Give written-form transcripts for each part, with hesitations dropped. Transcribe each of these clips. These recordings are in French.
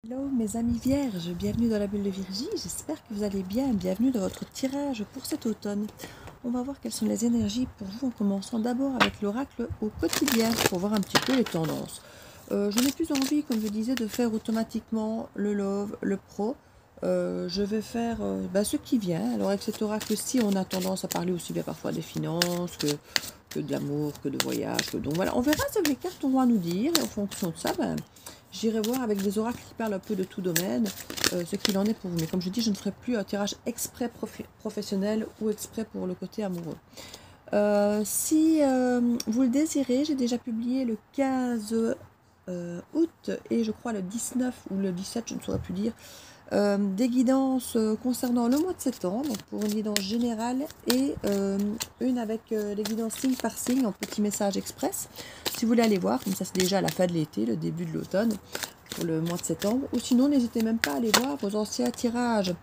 Hello mes amis vierges, bienvenue dans la bulle de Virgie, j'espère que vous allez bien, bienvenue dans votre tirage pour cet automne. On va voir quelles sont les énergies pour vous en commençant d'abord avec l'oracle au quotidien pour voir un petit peu les tendances. Je n'ai plus envie, comme je disais, de faire automatiquement le love, le pro. Je vais faire ce qui vient. Alors avec cet oracle-ci, on a tendance à parler aussi bien parfois des finances que de l'amour, que de voyage. Donc voilà, on verra ce que les cartes vont à nous dire et en fonction de ça, j'irai voir avec des oracles qui parlent un peu de tout domaine ce qu'il en est pour vous. Mais comme je dis, je ne ferai plus un tirage exprès professionnel ou exprès pour le côté amoureux. Si vous le désirez, j'ai déjà publié le 15 août et je crois le 19 ou le 17, je ne saurais plus dire, des guidances concernant le mois de septembre pour une guidance générale et une avec les guidances signe par signe en petit message express. Si vous voulez aller voir, comme ça c'est déjà la fin de l'été, le début de l'automne pour le mois de septembre. Ou sinon, n'hésitez même pas à aller voir vos anciens tirages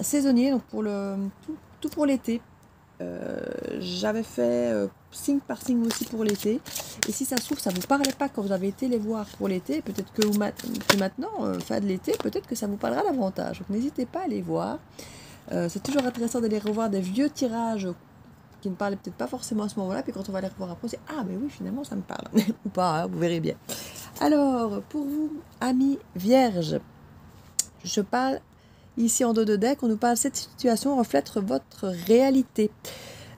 saisonniers, donc pour tout pour l'été. J'avais fait signe par signe aussi pour l'été. Et si ça se trouve, ça ne vous parlait pas quand vous avez été les voir pour l'été, peut-être que maintenant, fin de l'été, peut-être que ça vous parlera davantage. Donc n'hésitez pas à les voir. C'est toujours intéressant d'aller revoir des vieux tirages qui ne parlaient peut-être pas forcément à ce moment-là. Puis quand on va les revoir après, c'est ah, mais oui, finalement, ça me parle. Ou pas, hein, vous verrez bien. Alors, pour vous, amis vierges, je parle ici en dos de deck, on nous parle cette situation reflète votre réalité.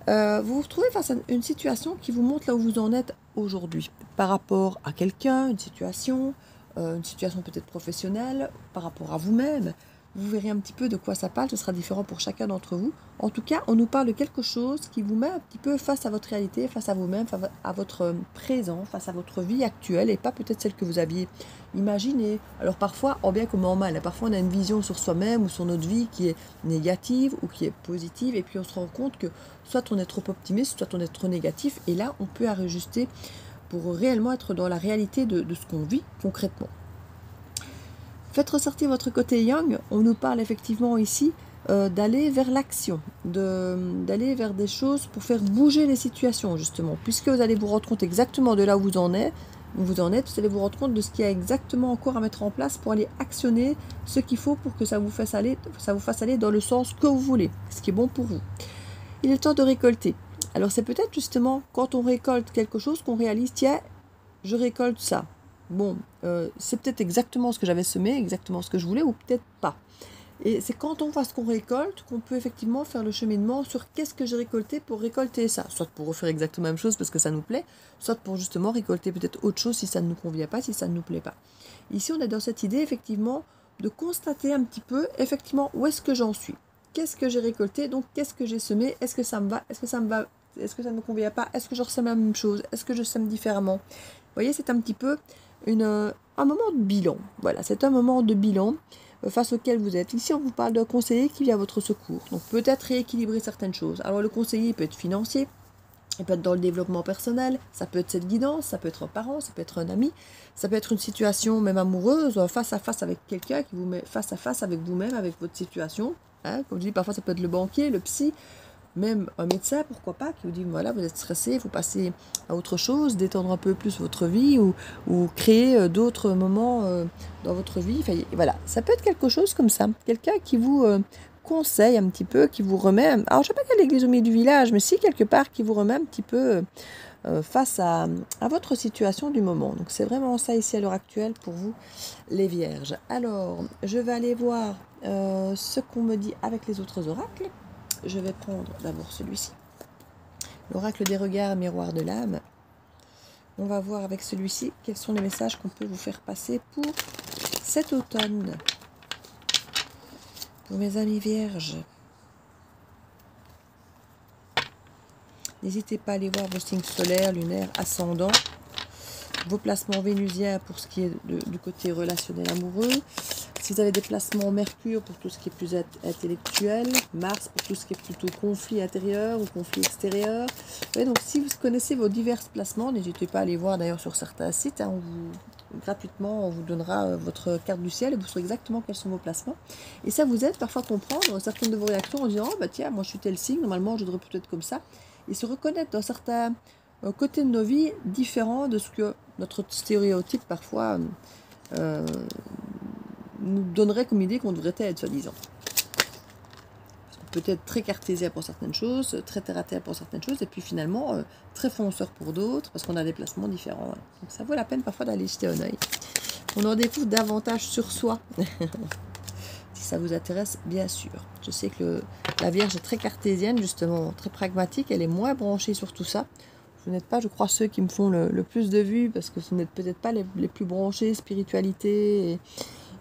Vous vous retrouvez face à une situation qui vous montre là où vous en êtes aujourd'hui, par rapport à quelqu'un, une situation peut-être professionnelle, par rapport à vous-même. Vous verrez un petit peu de quoi ça parle, ce sera différent pour chacun d'entre vous. En tout cas, on nous parle de quelque chose qui vous met un petit peu face à votre réalité, face à vous-même, à votre présent, face à votre vie actuelle et pas peut-être celle que vous aviez imaginée. Alors parfois, en bien comme en mal, parfois on a une vision sur soi-même ou sur notre vie qui est négative ou qui est positive et puis on se rend compte que soit on est trop optimiste, soit on est trop négatif et là on peut réajuster pour réellement être dans la réalité de ce qu'on vit concrètement. Faites ressortir votre côté yang, on nous parle effectivement ici d'aller vers l'action, d'aller vers des choses pour faire bouger les situations justement, puisque vous allez vous rendre compte exactement de là où vous en êtes, vous allez vous rendre compte de ce qu'il y a exactement encore à mettre en place pour aller actionner ce qu'il faut pour que ça vous fasse aller dans le sens que vous voulez, ce qui est bon pour vous. Il est temps de récolter. Alors c'est peut-être justement quand on récolte quelque chose qu'on réalise, tiens, je récolte ça. Bon, c'est peut-être exactement ce que j'avais semé, exactement ce que je voulais, ou peut-être pas. Et c'est quand on voit ce qu'on récolte qu'on peut effectivement faire le cheminement sur qu'est-ce que j'ai récolté pour récolter ça. Soit pour refaire exactement la même chose parce que ça nous plaît, soit pour justement récolter peut-être autre chose si ça ne nous convient pas, si ça ne nous plaît pas. Ici, on est dans cette idée effectivement de constater un petit peu effectivement où est-ce que j'en suis. Qu'est-ce que j'ai récolté, donc qu'est-ce que j'ai semé, est-ce que ça me va, est-ce que ça ne me convient pas, est-ce que je ressème la même chose, est-ce que je sème différemment. Vous voyez, c'est un petit peu un moment de bilan. Voilà, c'est un moment de bilan face auquel vous êtes. Ici, on vous parle d'un conseiller qui vient à votre secours. Donc, peut-être rééquilibrer certaines choses. Alors, le conseiller, il peut être financier, il peut être dans le développement personnel, ça peut être cette guidance, ça peut être un parent, ça peut être un ami, ça peut être une situation même amoureuse, face à face avec quelqu'un qui vous met face à face avec vous-même, avec votre situation. Hein, comme je dis, parfois, ça peut être le banquier, le psy, même un médecin, pourquoi pas, qui vous dit, voilà, vous êtes stressé, il faut passer à autre chose, détendre un peu plus votre vie ou créer d'autres moments dans votre vie. Enfin, voilà, ça peut être quelque chose comme ça. Quelqu'un qui vous conseille un petit peu, qui vous remet, alors je ne sais pas quelle église au milieu du village, mais si quelque part qui vous remet un petit peu face à votre situation du moment. Donc c'est vraiment ça ici à l'heure actuelle pour vous, les vierges. Alors, je vais aller voir ce qu'on me dit avec les autres oracles. Je vais prendre d'abord celui-ci. L'oracle des regards, miroir de l'âme. On va voir avec celui-ci quels sont les messages qu'on peut vous faire passer pour cet automne. Pour mes amis vierges. N'hésitez pas à aller voir vos signes solaires, lunaires, ascendants. Vos placements vénusiens pour ce qui est du côté relationnel amoureux. Si vous avez des placements Mercure pour tout ce qui est plus intellectuel, Mars pour tout ce qui est plutôt conflit intérieur ou conflit extérieur. Ouais, donc si vous connaissez vos divers placements, n'hésitez pas à aller voir d'ailleurs sur certains sites. Hein, gratuitement, on vous donnera votre carte du ciel et vous saurez exactement quels sont vos placements. Et ça vous aide parfois à comprendre certaines de vos réactions en disant « Oh bah tiens, moi je suis tel signe, normalement je devrais peut-être comme ça ». Et se reconnaître dans certains côtés de nos vies différents de ce que notre stéréotype parfois nous donnerait comme idée qu'on devrait être, soi-disant. Peut-être très cartésien pour certaines choses, très terre-à-terre pour certaines choses, et puis finalement très fonceur pour d'autres, parce qu'on a des placements différents. Donc ça vaut la peine parfois d'aller jeter un œil. On en découvre davantage sur soi, si ça vous intéresse, bien sûr. Je sais que la Vierge est très cartésienne, justement, très pragmatique, elle est moins branchée sur tout ça. Vous n'êtes pas, je crois, ceux qui me font le plus de vues, parce que vous n'êtes peut-être pas les plus branchés, spiritualité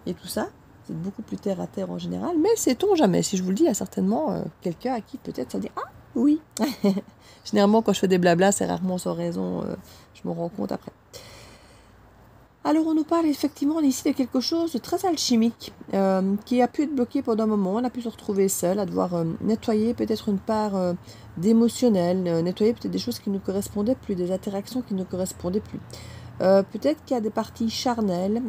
et tout ça. C'est beaucoup plus terre à terre en général, mais sait-on jamais. Si je vous le dis, il y a certainement quelqu'un à qui peut-être ça dit « Ah, oui !» Généralement, quand je fais des blablas, c'est rarement sans raison, je me rends compte après. Alors, on nous parle effectivement ici de quelque chose de très alchimique, qui a pu être bloqué pendant un moment. On a pu se retrouver seul, à devoir nettoyer peut-être une part d'émotionnel, nettoyer peut-être des choses qui ne nous correspondaient plus, des interactions qui ne nous correspondaient plus. Peut-être qu'il y a des parties charnelles,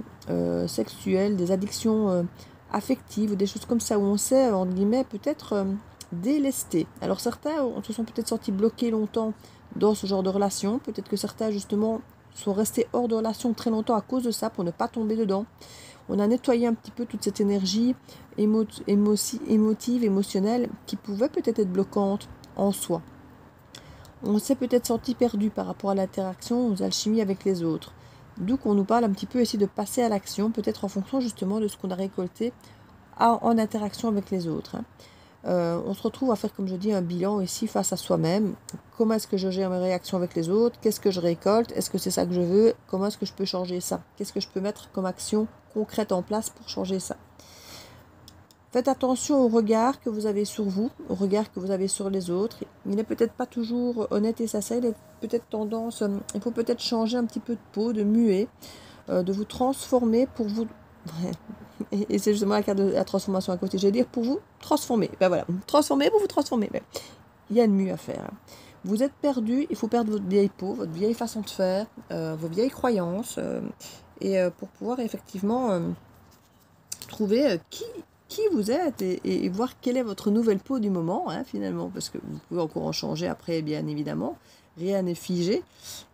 sexuelles, des addictions affectives ou des choses comme ça où on s'est, entre guillemets, peut-être délesté. Alors certains se sont peut-être sentis bloqués longtemps dans ce genre de relation. Peut-être que certains, justement, sont restés hors de relation très longtemps à cause de ça, pour ne pas tomber dedans. On a nettoyé un petit peu toute cette énergie émotive, émotionnelle, qui pouvait peut-être être bloquante en soi. On s'est peut-être senti perdu par rapport à l'interaction, aux alchimies avec les autres. D'où qu'on nous parle un petit peu ici de passer à l'action, peut-être en fonction justement de ce qu'on a récolté en interaction avec les autres. On se retrouve à faire, comme je dis, un bilan ici face à soi-même. Comment est-ce que je gère mes réactions avec les autres? Qu'est-ce que je récolte? Est-ce que c'est ça que je veux? Comment est-ce que je peux changer ça? Qu'est-ce que je peux mettre comme action concrète en place pour changer ça? Faites attention au regard que vous avez sur vous, au regard que vous avez sur les autres. Il n'est peut-être pas toujours honnête et sincère, il faut peut-être changer un petit peu de peau, de muer, de vous transformer pour vous... Et c'est justement la carte de la transformation à côté, j'allais dire, pour vous transformer. Ben voilà, transformer pour vous transformer. Ben, il y a de mieux à faire. Vous êtes perdu, il faut perdre votre vieille peau, votre vieille façon de faire, vos vieilles croyances, pour pouvoir effectivement trouver qui vous êtes et voir quelle est votre nouvelle peau du moment, hein, finalement, parce que vous pouvez encore en changer après, bien évidemment, rien n'est figé.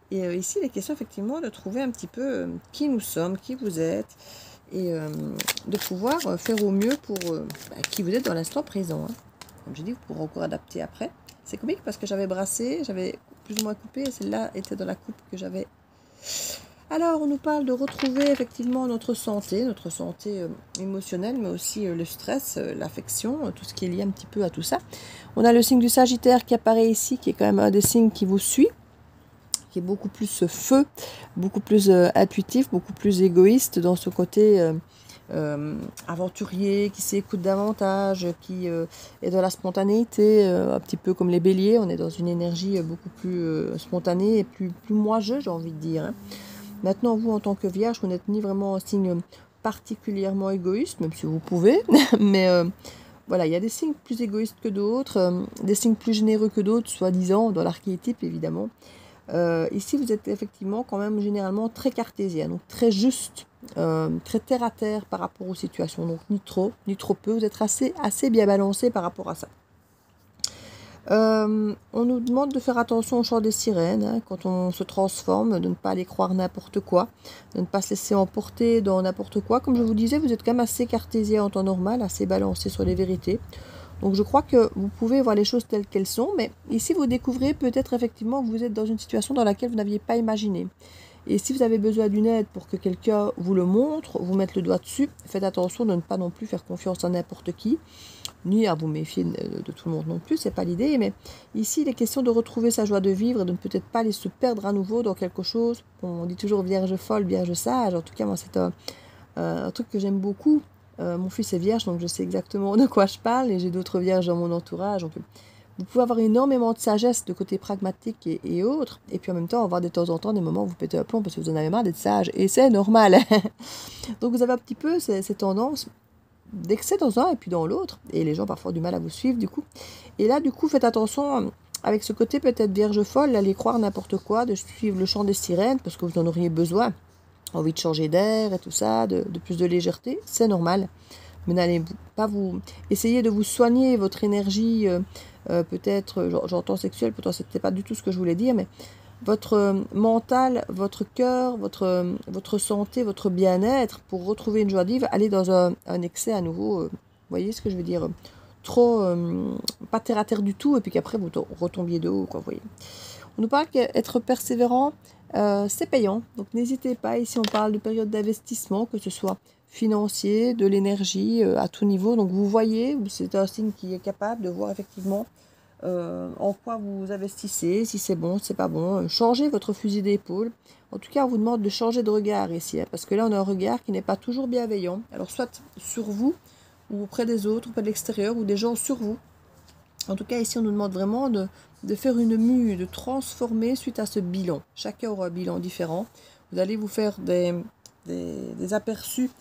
Et ici, il est question effectivement de trouver un petit peu qui nous sommes, qui vous êtes, et de pouvoir faire au mieux pour qui vous êtes dans l'instant présent. Hein. Comme j'ai dit, vous pourrez encore adapter après. C'est comique parce que j'avais brassé, j'avais plus ou moins coupé, et celle-là était dans la coupe que j'avais. Alors, on nous parle de retrouver effectivement notre santé émotionnelle, mais aussi le stress, l'affection, tout ce qui est lié un petit peu à tout ça. On a le signe du Sagittaire qui apparaît ici, qui est quand même un des signes qui vous suit, qui est beaucoup plus feu, beaucoup plus intuitif, beaucoup plus égoïste dans ce côté aventurier, qui s'écoute davantage, qui est dans la spontanéité, un petit peu comme les béliers. On est dans une énergie beaucoup plus spontanée et plus moi-je, j'ai envie de dire. Hein. Maintenant, vous, en tant que Vierge, vous n'êtes ni vraiment un signe particulièrement égoïste, même si vous pouvez, mais voilà, il y a des signes plus égoïstes que d'autres, des signes plus généreux que d'autres, soi-disant, dans l'archétype, évidemment. Ici, vous êtes effectivement quand même généralement très cartésien, donc très juste, très terre-à-terre par rapport aux situations, donc ni trop peu, vous êtes assez bien balancé par rapport à ça. On nous demande de faire attention au chant des sirènes, hein, quand on se transforme, de ne pas aller croire n'importe quoi, de ne pas se laisser emporter dans n'importe quoi. Comme je vous disais, vous êtes quand même assez cartésien en temps normal, assez balancé sur les vérités. Donc je crois que vous pouvez voir les choses telles qu'elles sont, mais ici vous découvrez peut-être effectivement que vous êtes dans une situation dans laquelle vous n'aviez pas imaginé. Et si vous avez besoin d'une aide pour que quelqu'un vous le montre, vous mette le doigt dessus, faites attention de ne pas non plus faire confiance à n'importe qui, ni à vous méfier de tout le monde non plus, c'est pas l'idée, mais ici il est question de retrouver sa joie de vivre et de ne peut-être pas aller se perdre à nouveau dans quelque chose. On dit toujours vierge folle, vierge sage, en tout cas moi c'est un truc que j'aime beaucoup. Mon fils est vierge, donc je sais exactement de quoi je parle, et j'ai d'autres vierges dans mon entourage, donc vous pouvez avoir énormément de sagesse de côté pragmatique et autres, et puis en même temps avoir de temps en temps des moments où vous pétez un plomb parce que vous en avez marre d'être sage, et c'est normal. Donc vous avez un petit peu ces tendances d'excès dans un et puis dans l'autre, et les gens parfois ont du mal à vous suivre du coup. Et là du coup faites attention avec ce côté peut-être vierge folle, d'aller croire n'importe quoi, de suivre le chant des sirènes parce que vous en auriez besoin, envie de changer d'air et tout ça, de plus de légèreté, c'est normal. Mais n'allez pas vous... Essayez de vous soigner votre énergie, peut-être, j'entends sexuelle, pourtant c'était pas du tout ce que je voulais dire, mais votre mental, votre cœur, votre santé, votre bien-être, pour retrouver une joie de vivre, aller dans un excès à nouveau, vous voyez ce que je veux dire, trop, pas terre à terre du tout, et puis qu'après vous retombiez de haut, quoi, vous voyez. On nous parle qu'être persévérant, c'est payant, donc n'hésitez pas, ici on parle de période d'investissement, que ce soit financier, de l'énergie, à tout niveau, donc vous voyez, c'est un signe qui est capable de voir effectivement en quoi vous investissez, si c'est bon, si c'est pas bon. Changez votre fusil d'épaule. En tout cas, on vous demande de changer de regard ici, hein, parce que là, on a un regard qui n'est pas toujours bienveillant. Alors, soit sur vous, ou auprès des autres, auprès de l'extérieur, ou des gens sur vous. En tout cas, ici, on nous demande vraiment de faire une mue, de transformer suite à ce bilan. Chacun aura un bilan différent. Vous allez vous faire des aperçus,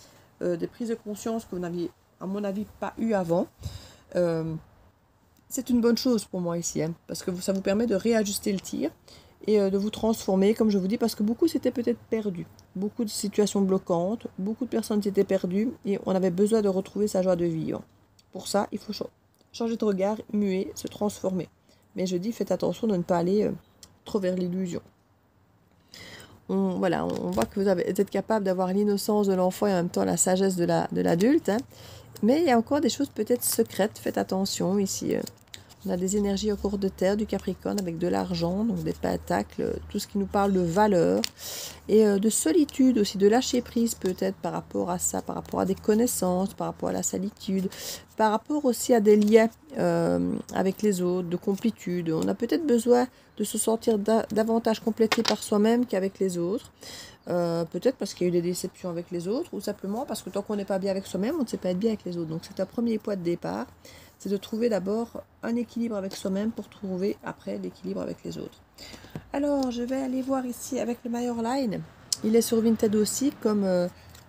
des prises de conscience que vous n'aviez, à mon avis, pas eu avant. C'est une bonne chose pour moi ici, hein, parce que ça vous permet de réajuster le tir et de vous transformer, comme je vous dis, parce que beaucoup s'étaient peut-être perdus. Beaucoup de situations bloquantes, beaucoup de personnes s'étaient perdues et on avait besoin de retrouver sa joie de vivre. Pour ça, il faut changer de regard, muer, se transformer. Mais je dis, faites attention de ne pas aller trop vers l'illusion. Voilà, on voit que vous êtes capable d'avoir l'innocence de l'enfant et en même temps la sagesse de l'adulte. Hein. Mais il y a encore des choses peut-être secrètes, faites attention ici. On a des énergies au cours de terre du Capricorne avec de l'argent, donc des pentacles, tout ce qui nous parle de valeur et de solitude aussi, de lâcher prise peut-être par rapport à ça, par rapport à des connaissances, par rapport à la solitude, par rapport aussi à des liens avec les autres, de complétude. On a peut-être besoin de se sentir davantage complété par soi-même qu'avec les autres. Peut-être parce qu'il y a eu des déceptions avec les autres, ou simplement parce que tant qu'on n'est pas bien avec soi-même, on ne sait pas être bien avec les autres. Donc c'est un premier point de départ, c'est de trouver d'abord un équilibre avec soi-même pour trouver après l'équilibre avec les autres. Alors je vais aller voir ici avec le Majorline. Il est sur Vinted aussi, comme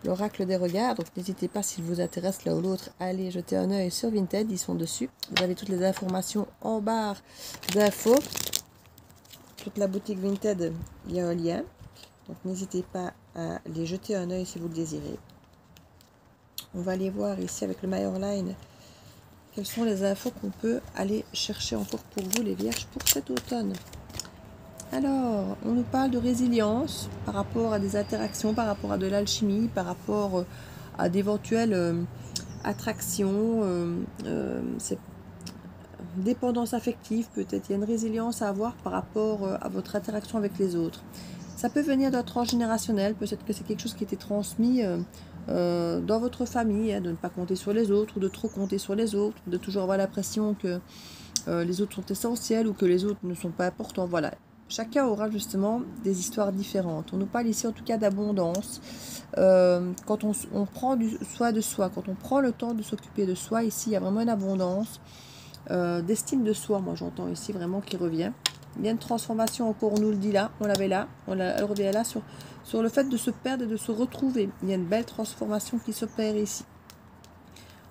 l'oracle des regards, donc n'hésitez pas s'il vous intéresse l'un ou l'autre, allez jeter un œil sur Vinted, ils sont dessus. Vous avez toutes les informations en barre d'infos. Toute la boutique Vinted, il y a un lien. Donc n'hésitez pas à les jeter un œil si vous le désirez. On va aller voir ici avec le Majorline quelles sont les infos qu'on peut aller chercher encore pour vous les vierges pour cet automne. Alors, on nous parle de résilience par rapport à des interactions, par rapport à de l'alchimie, par rapport à d'éventuelles attractions, dépendance affective peut-être. Il y a une résilience à avoir par rapport à votre interaction avec les autres. Ça peut venir d'un transgénérationnel, peut-être que c'est quelque chose qui était transmis dans votre famille, hein, de ne pas compter sur les autres, ou de trop compter sur les autres, de toujours avoir l'impression que les autres sont essentiels ou que les autres ne sont pas importants. Voilà, chacun aura justement des histoires différentes. On nous parle ici en tout cas d'abondance. Quand on prend soin de soi, quand on prend le temps de s'occuper de soi, ici il y a vraiment une abondance d'estime de soi, moi j'entends ici vraiment qui revient. Il y a une transformation encore, on nous le dit là, on l'avait là, elle revient là sur le fait de se perdre et de se retrouver. Il y a une belle transformation qui s'opère ici.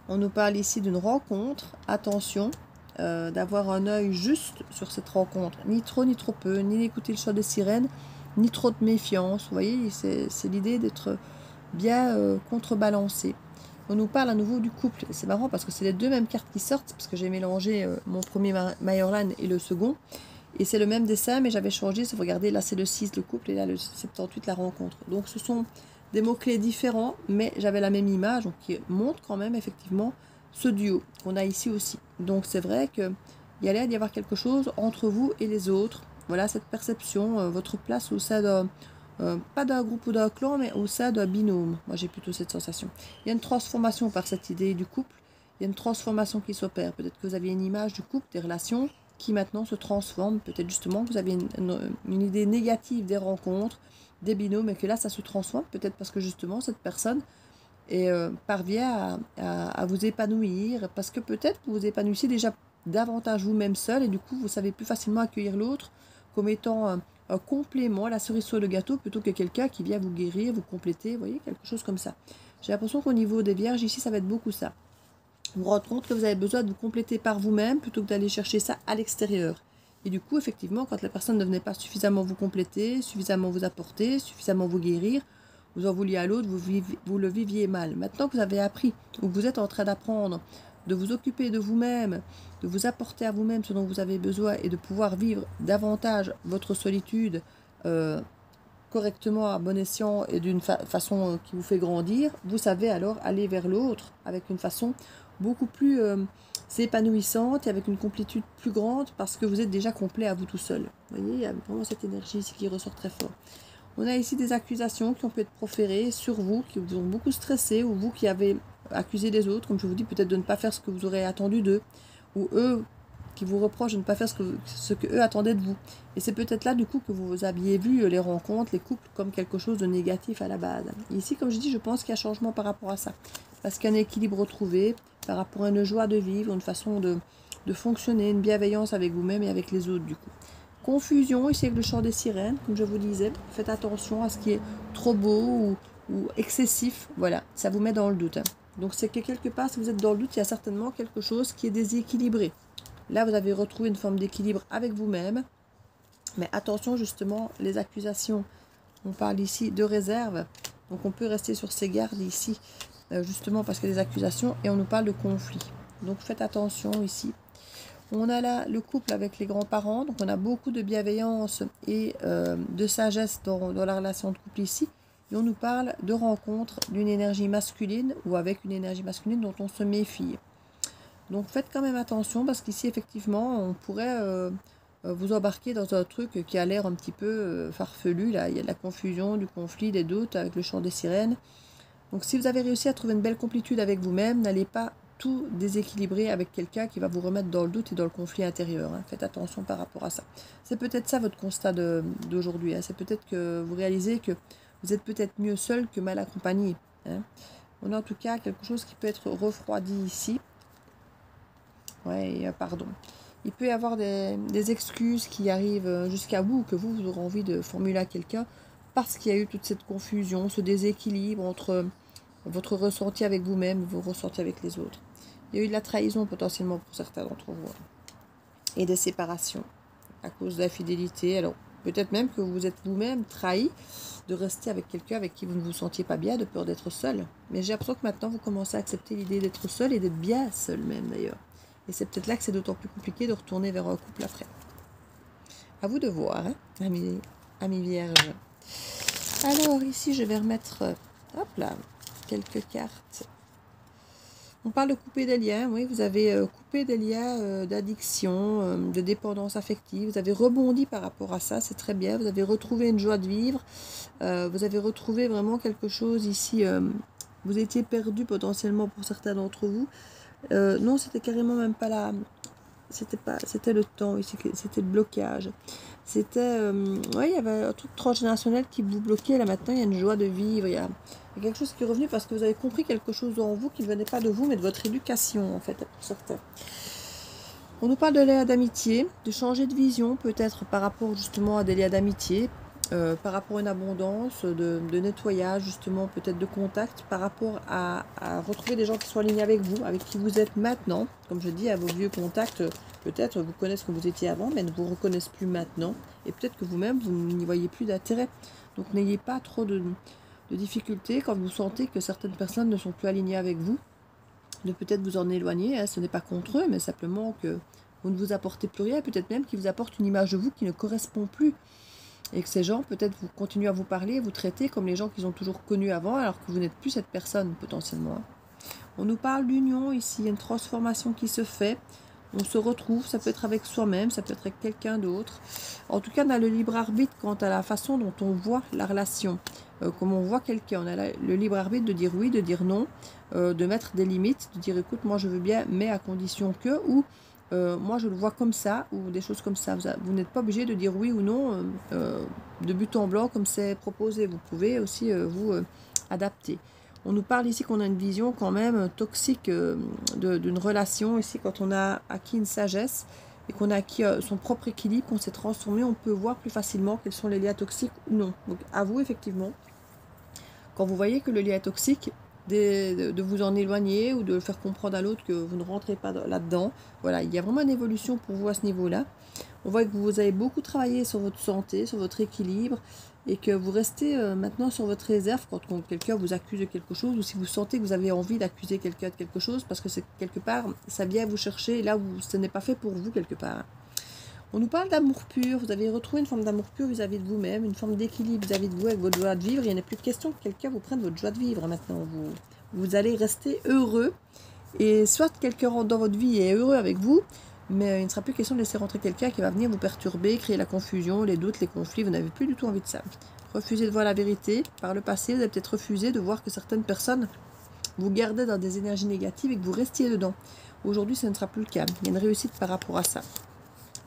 On nous parle ici d'une rencontre, attention, d'avoir un œil juste sur cette rencontre, ni trop ni trop peu, ni d'écouter le chant des sirènes, ni trop de méfiance. Vous voyez, c'est l'idée d'être bien contrebalancé. On nous parle à nouveau du couple. C'est marrant parce que c'est les deux mêmes cartes qui sortent, parce que j'ai mélangé mon premier Majorline et le second. Et c'est le même dessin, mais j'avais changé. Si vous regardez, là c'est le 6, le couple, et là le 78, la rencontre. Donc ce sont des mots-clés différents, mais j'avais la même image, donc qui montre quand même effectivement ce duo qu'on a ici aussi. Donc c'est vrai qu'il y a l'air d'y avoir quelque chose entre vous et les autres. Voilà cette perception, votre place au sein d'un, pas d'un groupe ou d'un clan, mais au sein d'un binôme. Moi j'ai plutôt cette sensation. Il y a une transformation par cette idée du couple. Il y a une transformation qui s'opère. Peut-être que vous aviez une image du couple, des relations, qui maintenant se transforme. Peut-être justement que vous avez une idée négative des rencontres, des binômes, et que là ça se transforme. Peut-être parce que justement cette personne parvient à vous épanouir, parce que peut-être que vous vous épanouissez déjà davantage vous-même seul, et du coup vous savez plus facilement accueillir l'autre comme étant un complément, la cerise sur le gâteau, plutôt que quelqu'un qui vient vous guérir, vous compléter, vous voyez, quelque chose comme ça. J'ai l'impression qu'au niveau des vierges, ici ça va être beaucoup ça. Vous vous rendez compte que vous avez besoin de vous compléter par vous-même plutôt que d'aller chercher ça à l'extérieur. Et du coup, effectivement, quand la personne ne venait pas suffisamment vous compléter, suffisamment vous apporter, suffisamment vous guérir, vous en vouliez à l'autre, vous le viviez mal. Maintenant que vous avez appris, ou que vous êtes en train d'apprendre de vous occuper de vous-même, de vous apporter à vous-même ce dont vous avez besoin et de pouvoir vivre davantage votre solitude correctement, à bon escient et d'une façon qui vous fait grandir, vous savez alors aller vers l'autre avec une façon beaucoup plus épanouissante et avec une complétude plus grande parce que vous êtes déjà complet à vous tout seul. Vous voyez, il y a vraiment cette énergie ici qui ressort très fort. On a ici des accusations qui ont pu être proférées sur vous, qui vous ont beaucoup stressé, ou vous qui avez accusé les autres, comme je vous dis, peut-être de ne pas faire ce que vous aurez attendu d'eux, ou eux qui vous reprochent de ne pas faire ce que eux attendaient de vous. Et c'est peut-être là, du coup, que vous aviez vu les rencontres, les couples, comme quelque chose de négatif à la base. Et ici, comme je dis, je pense qu'il y a changement par rapport à ça. Parce qu'il y a un équilibre retrouvé, par rapport à une joie de vivre, une façon de fonctionner, une bienveillance avec vous-même et avec les autres, du coup. Confusion, ici avec le chant des sirènes, comme je vous disais. Faites attention à ce qui est trop beau ou excessif. Voilà, ça vous met dans le doute. Donc c'est que quelque part, si vous êtes dans le doute, il y a certainement quelque chose qui est déséquilibré. Là, vous avez retrouvé une forme d'équilibre avec vous-même. Mais attention, justement, les accusations. On parle ici de réserve. Donc, on peut rester sur ses gardes ici, justement parce que des accusations. Et on nous parle de conflit. Donc, faites attention ici. On a là le couple avec les grands-parents. Donc, on a beaucoup de bienveillance et de sagesse dans la relation de couple ici. Et on nous parle de rencontre d'une énergie masculine ou avec une énergie masculine dont on se méfie. Donc faites quand même attention parce qu'ici effectivement on pourrait vous embarquer dans un truc qui a l'air un petit peu farfelu. Là, il y a de la confusion, du conflit, des doutes avec le chant des sirènes. Donc si vous avez réussi à trouver une belle complétude avec vous-même, n'allez pas tout déséquilibrer avec quelqu'un qui va vous remettre dans le doute et dans le conflit intérieur. Hein. Faites attention par rapport à ça. C'est peut-être ça votre constat d'aujourd'hui. Hein. C'est peut-être que vous réalisez que vous êtes peut-être mieux seul que mal accompagné. Hein. On a en tout cas quelque chose qui peut être refroidi ici. Ouais, pardon. Il peut y avoir des excuses qui arrivent jusqu'à vous, que vous aurez envie de formuler à quelqu'un, parce qu'il y a eu toute cette confusion, ce déséquilibre entre votre ressenti avec vous-même et vos ressentis avec les autres. Il y a eu de la trahison potentiellement pour certains d'entre vous. Et des séparations à cause de l'infidélité. Alors, peut-être même que vous êtes vous-même trahi de rester avec quelqu'un avec qui vous ne vous sentiez pas bien, de peur d'être seul. Mais j'ai l'impression que maintenant, vous commencez à accepter l'idée d'être seul et d'être bien seul même d'ailleurs. Et c'est peut-être là que c'est d'autant plus compliqué de retourner vers un couple après. À vous de voir, hein, amis vierges. Alors ici, je vais remettre, hop là, quelques cartes. On parle de couper des liens, oui, vous avez coupé des liens d'addiction, de dépendance affective. Vous avez rebondi par rapport à ça, c'est très bien. Vous avez retrouvé une joie de vivre. Vous avez retrouvé vraiment quelque chose ici. Vous étiez perdu potentiellement pour certains d'entre vous. Non, c'était carrément même pas là. C'était le temps ici, c'était le blocage. C'était, ouais, il y avait un truc transgénérationnel qui vous bloquait. Là maintenant, il y a une joie de vivre. Il y a quelque chose qui est revenu parce que vous avez compris quelque chose en vous qui ne venait pas de vous, mais de votre éducation en fait, pour certains. On nous parle de liens d'amitié, de changer de vision peut-être par rapport justement à des liens d'amitié. Par rapport à une abondance, de nettoyage justement, peut-être de contact, par rapport à retrouver des gens qui sont alignés avec vous, avec qui vous êtes maintenant. Comme je dis, à vos vieux contacts, peut-être vous connaissent comme vous étiez avant, mais ne vous reconnaissent plus maintenant. Et peut-être que vous-même, vous n'y voyez plus d'intérêt. Donc n'ayez pas trop de difficultés quand vous sentez que certaines personnes ne sont plus alignées avec vous. De peut-être vous en éloigner, hein, ce n'est pas contre eux, mais simplement que vous ne vous apportez plus rien, peut-être même qu'ils vous apportent une image de vous qui ne correspond plus. Et que ces gens, peut-être, vous continuent à vous parler, vous traiter comme les gens qu'ils ont toujours connus avant, alors que vous n'êtes plus cette personne, potentiellement. On nous parle d'union ici, il y a une transformation qui se fait. On se retrouve, ça peut être avec soi-même, ça peut être avec quelqu'un d'autre. En tout cas, on a le libre arbitre quant à la façon dont on voit la relation. Comme on voit quelqu'un, on a le libre arbitre de dire oui, de dire non, de mettre des limites, de dire écoute, moi je veux bien, mais à condition que, ou moi je le vois comme ça, ou des choses comme ça. Vous n'êtes pas obligé de dire oui ou non de but en blanc comme c'est proposé. Vous pouvez aussi vous adapter. On nous parle ici qu'on a une vision quand même toxique d'une relation. Ici, quand on a acquis une sagesse et qu'on a acquis son propre équilibre, qu'on s'est transformé, on peut voir plus facilement quels sont les liens toxiques ou non. Donc à vous, effectivement, quand vous voyez que le lien est toxique, de vous en éloigner ou de faire comprendre à l'autre que vous ne rentrez pas là-dedans. Voilà, il y a vraiment une évolution pour vous à ce niveau-là. On voit que vous avez beaucoup travaillé sur votre santé, sur votre équilibre. et que vous restez maintenant sur votre réserve quand quelqu'un vous accuse de quelque chose, ou si vous sentez que vous avez envie d'accuser quelqu'un de quelque chose, parce que c'est quelque part, ça vient vous chercher là où ce n'est pas fait pour vous quelque part. On nous parle d'amour pur, vous avez retrouvé une forme d'amour pur vis-à-vis de vous-même, une forme d'équilibre vis-à-vis de vous avec votre joie de vivre. Il n'y en a plus de question que quelqu'un vous prenne votre joie de vivre maintenant. Vous allez rester heureux, et soit quelqu'un rentre dans votre vie et est heureux avec vous, mais il ne sera plus question de laisser rentrer quelqu'un qui va venir vous perturber, créer la confusion, les doutes, les conflits. Vous n'avez plus du tout envie de ça. Refusez de voir la vérité. Par le passé, vous avez peut-être refusé de voir que certaines personnes vous gardaient dans des énergies négatives et que vous restiez dedans. Aujourd'hui, ce ne sera plus le cas. Il y a une réussite par rapport à ça.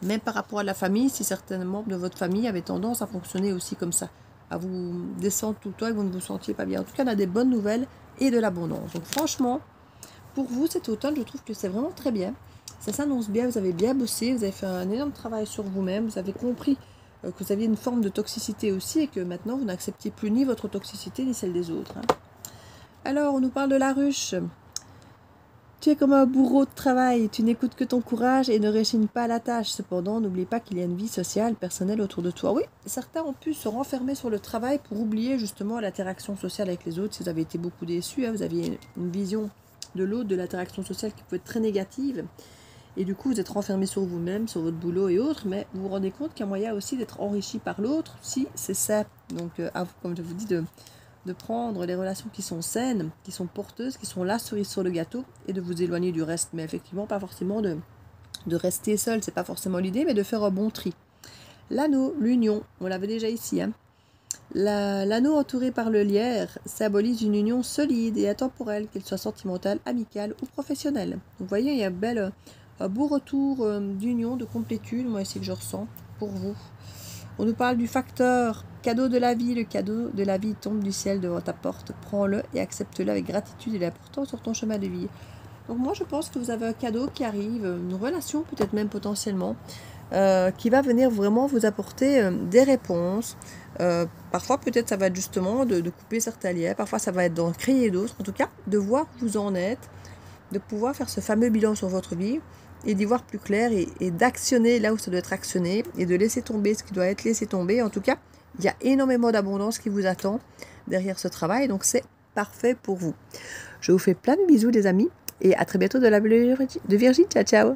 Même par rapport à la famille, si certains membres de votre famille avaient tendance à fonctionner aussi comme ça, à vous descendre tout le temps et que vous ne vous sentiez pas bien. En tout cas, on a des bonnes nouvelles et de l'abondance. Donc franchement, pour vous, cet automne, je trouve que c'est vraiment très bien. Ça s'annonce bien, vous avez bien bossé, vous avez fait un énorme travail sur vous-même, vous avez compris que vous aviez une forme de toxicité aussi et que maintenant, vous n'acceptiez plus ni votre toxicité ni celle des autres. Alors, on nous parle de la ruche. Tu es comme un bourreau de travail, tu n'écoutes que ton courage et ne réchigne pas à la tâche. Cependant, n'oublie pas qu'il y a une vie sociale, personnelle autour de toi. Oui, certains ont pu se renfermer sur le travail pour oublier justement l'interaction sociale avec les autres. Si vous avez été beaucoup déçus, vous aviez une vision de l'autre, de l'interaction sociale qui peut être très négative. Et du coup, vous êtes renfermé sur vous-même, sur votre boulot et autres, mais vous vous rendez compte qu'il y a moyen aussi d'être enrichi par l'autre, si c'est ça. Donc, comme je vous dis, de prendre les relations qui sont saines, qui sont porteuses, qui sont la cerise sur le gâteau, et de vous éloigner du reste. Mais effectivement, pas forcément de rester seul, c'est pas forcément l'idée, mais de faire un bon tri. L'anneau, l'union, on l'avait déjà ici. L'anneau entouré par le lierre symbolise une union solide et intemporelle, qu'elle soit sentimentale, amicale ou professionnelle. Vous voyez, il y a un beau retour d'union, de complétude, moi ici que je ressens pour vous. On nous parle du facteur cadeau de la vie. Le cadeau de la vie tombe du ciel devant ta porte. Prends-le et accepte-le avec gratitude. Il est important sur ton chemin de vie. Donc moi, je pense que vous avez un cadeau qui arrive, une relation peut-être même potentiellement, qui va venir vraiment vous apporter des réponses. Parfois, peut-être ça va être justement de couper certains liens. Parfois, ça va être d'en créer d'autres. En tout cas, de voir où vous en êtes, de pouvoir faire ce fameux bilan sur votre vie et d'y voir plus clair et d'actionner là où ça doit être actionné et de laisser tomber ce qui doit être laissé tomber. En tout cas, il y a énormément d'abondance qui vous attend derrière ce travail, donc c'est parfait pour vous. Je vous fais plein de bisous les amis et à très bientôt de la bulle de Virginie. Ciao, ciao!